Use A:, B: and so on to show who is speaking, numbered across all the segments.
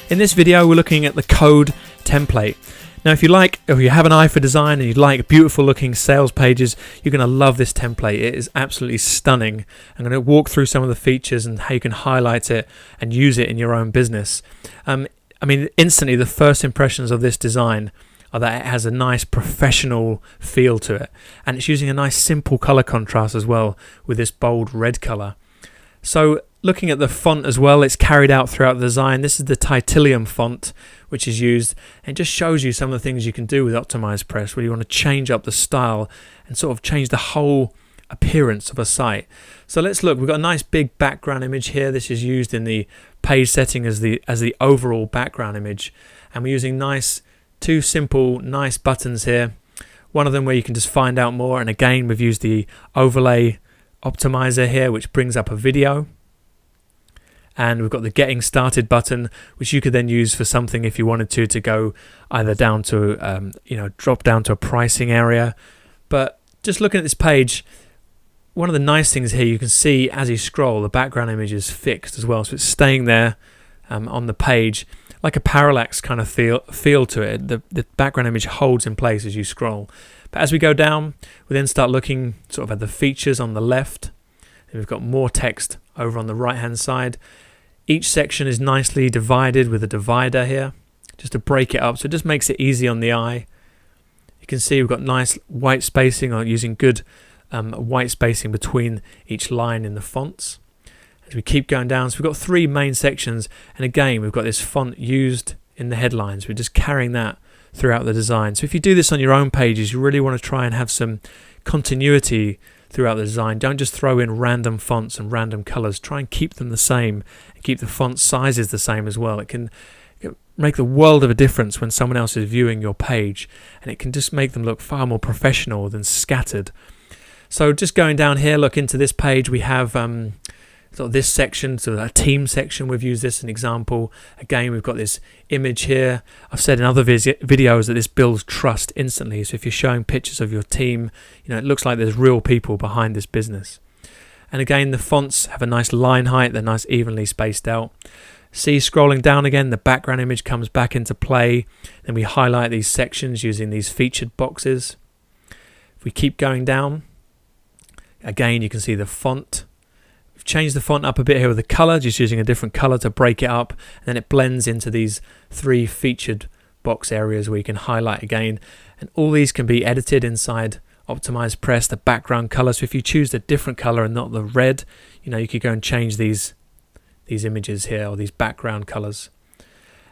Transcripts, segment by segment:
A: In this video we're looking at the code template. Now if you have an eye for design and you like beautiful looking sales pages, you're going to love this template. It is absolutely stunning. I'm going to walk through some of the features and how you can highlight it and use it in your own business. I mean, instantly the first impressions of this design are that it has a nice professional feel to it, and it's using a nice simple color contrast as well with this bold red color. So looking at the font as well, it's carried out throughout the design. This is the Titanium font which is used, and it just shows you some of the things you can do with OptimizePress where you want to change up the style and sort of change the whole appearance of a site. So let's look. We've got a nice big background image here. This is used in the page setting as the overall background image, and we're using two simple nice buttons here. One of them where you can just find out more, and again we've used the overlay optimizer here which brings up a video, and we've got the getting started button which you could then use for something if you wanted to go either down to drop down to a pricing area. But just looking at this page, one of the nice things here, you can see as you scroll the background image is fixed as well, so it's staying there on the page like a parallax kind of feel to it. The background image holds in place as you scroll. But as we go down, we then start looking sort of at the features on the left, and we've got more text over on the right hand side. Each section is nicely divided with a divider here just to break it up, so it just makes it easy on the eye. You can see we've got nice white spacing, or using good white spacing between each line in the fonts. As we keep going down, so we've got three main sections, and again we've got this font used in the headlines. We're just carrying that throughout the design. So if you do this on your own pages, you really want to try and have some continuity throughout the design. Don't just throw in random fonts and random colors. Try and keep them the same and keep the font sizes the same as well. It can make the world of a difference when someone else is viewing your page, and it can just make them look far more professional than scattered. So just going down here, look into this page, we have sort of this section, so a team section. We've used this as an example. Again, we've got this image here. I've said in other videos that this builds trust instantly. So if you're showing pictures of your team, it looks like there's real people behind this business. And again, the fonts have a nice line height. They're nice evenly spaced out. See, scrolling down again, the background image comes back into play. Then we highlight these sections using these featured boxes. If we keep going down, again, you can see the font. We've changed the font up a bit here with the color, just using a different color to break it up, and then it blends into these three featured box areas where you can highlight again, and all these can be edited inside OptimizePress, the background color. So if you choose a different color and not the red, you could go and change these images here, or these background colors.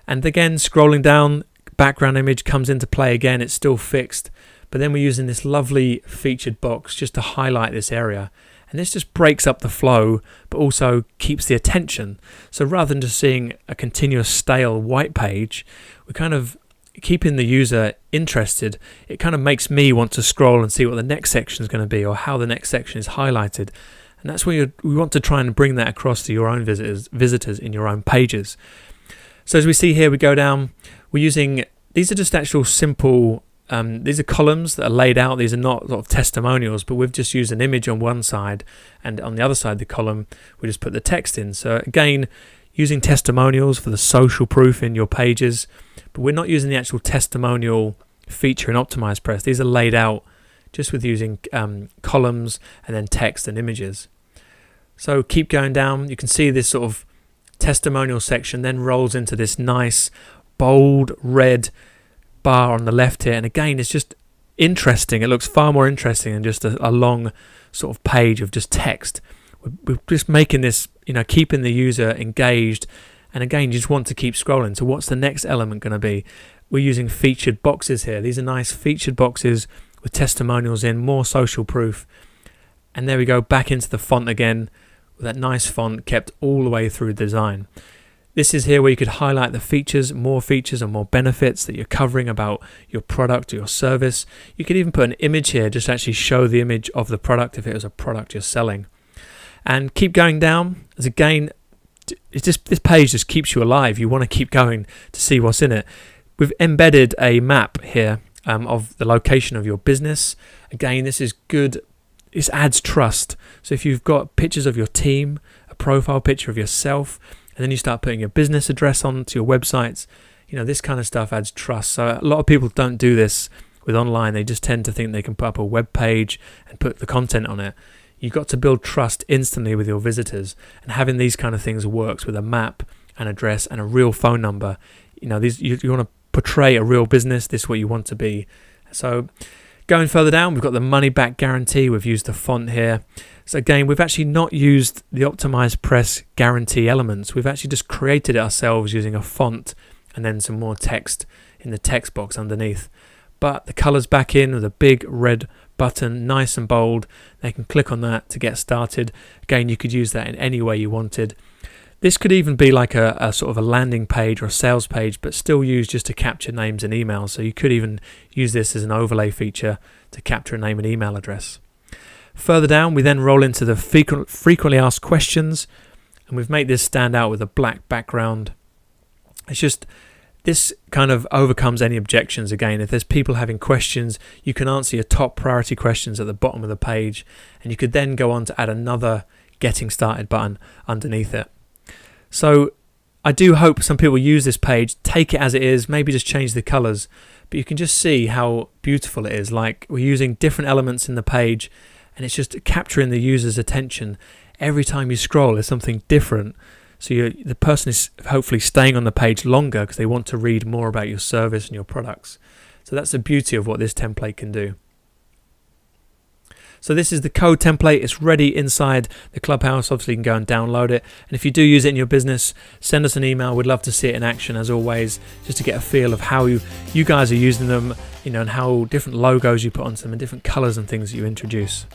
A: And again, scrolling down, background image comes into play again. It's still fixed, but then we're using this lovely featured box just to highlight this area. And this just breaks up the flow, but also keeps the attention. So rather than just seeing a continuous stale white page, we're kind of keeping the user interested. It kind of makes me want to scroll and see what the next section is going to be, or how the next section is highlighted. And that's where we want to try and bring that across to your own visitors in your own pages. So as we see here, we go down, we're using, these are just actual simple these are columns that are laid out. These are not sort of testimonials, but we've just used an image on one side, and on the other side of the column we just put the text in. So again, using testimonials for the social proof in your pages, but we're not using the actual testimonial feature in OptimizePress. These are laid out just with using columns and then text and images. So keep going down, you can see this sort of testimonial section then rolls into this nice bold red bar on the left here, and again it's just interesting. It looks far more interesting than just a long sort of page of just text. We're just making this, keeping the user engaged, and again you just want to keep scrolling. So what's the next element going to be? We're using featured boxes here. These are nice featured boxes with testimonials in, more social proof, and there we go, back into the font again with that nice font kept all the way through the design. This is here where you could highlight the features and more benefits that you're covering about your product or your service. You could even put an image here just to actually show the image of the product if it was a product you're selling. And keep going down, as again, this page just keeps you alive. You want to keep going to see what's in it. We've embedded a map here of the location of your business. Again, this is good. This adds trust. So if you've got pictures of your team, a profile picture of yourself, and then you start putting your business address onto your websites. You know, this kind of stuff adds trust. So a lot of people don't do this with online. They just tend to think they can put up a web page and put the content on it. You've got to build trust instantly with your visitors, and having these kind of things works with a map, an address, and a real phone number. You know, these you want to portray a real business. This is what you want to be. So going further down, we've got the money back guarantee. We've used the font here. So again, we've actually not used the OptimizePress guarantee elements. We've actually just created it ourselves using a font and then some more text in the text box underneath. But the colors back in with a big red button, nice and bold. They can click on that to get started. Again, you could use that in any way you wanted. This could even be like a sort of a landing page or a sales page, but still used just to capture names and emails. So you could even use this as an overlay feature to capture a name and email address. Further down, we then roll into the frequently asked questions, and we've made this stand out with a black background. It's just, this kind of overcomes any objections. Again, if there's people having questions, you can answer your top priority questions at the bottom of the page, and you could then go on to add another getting started button underneath it. So I do hope some people use this page, take it as it is, maybe just change the colors, but you can just see how beautiful it is. Like, we're using different elements in the page, and it's just capturing the user's attention. Every time you scroll, there's something different. So the person is hopefully staying on the page longer because they want to read more about your service and your products. So that's the beauty of what this template can do. So this is the code template. It's ready inside the Clubhouse. Obviously, you can go and download it. And if you do use it in your business, send us an email. We'd love to see it in action, as always, just to get a feel of how you guys are using them, you know, and how different logos you put onto them and different colors and things that you introduce.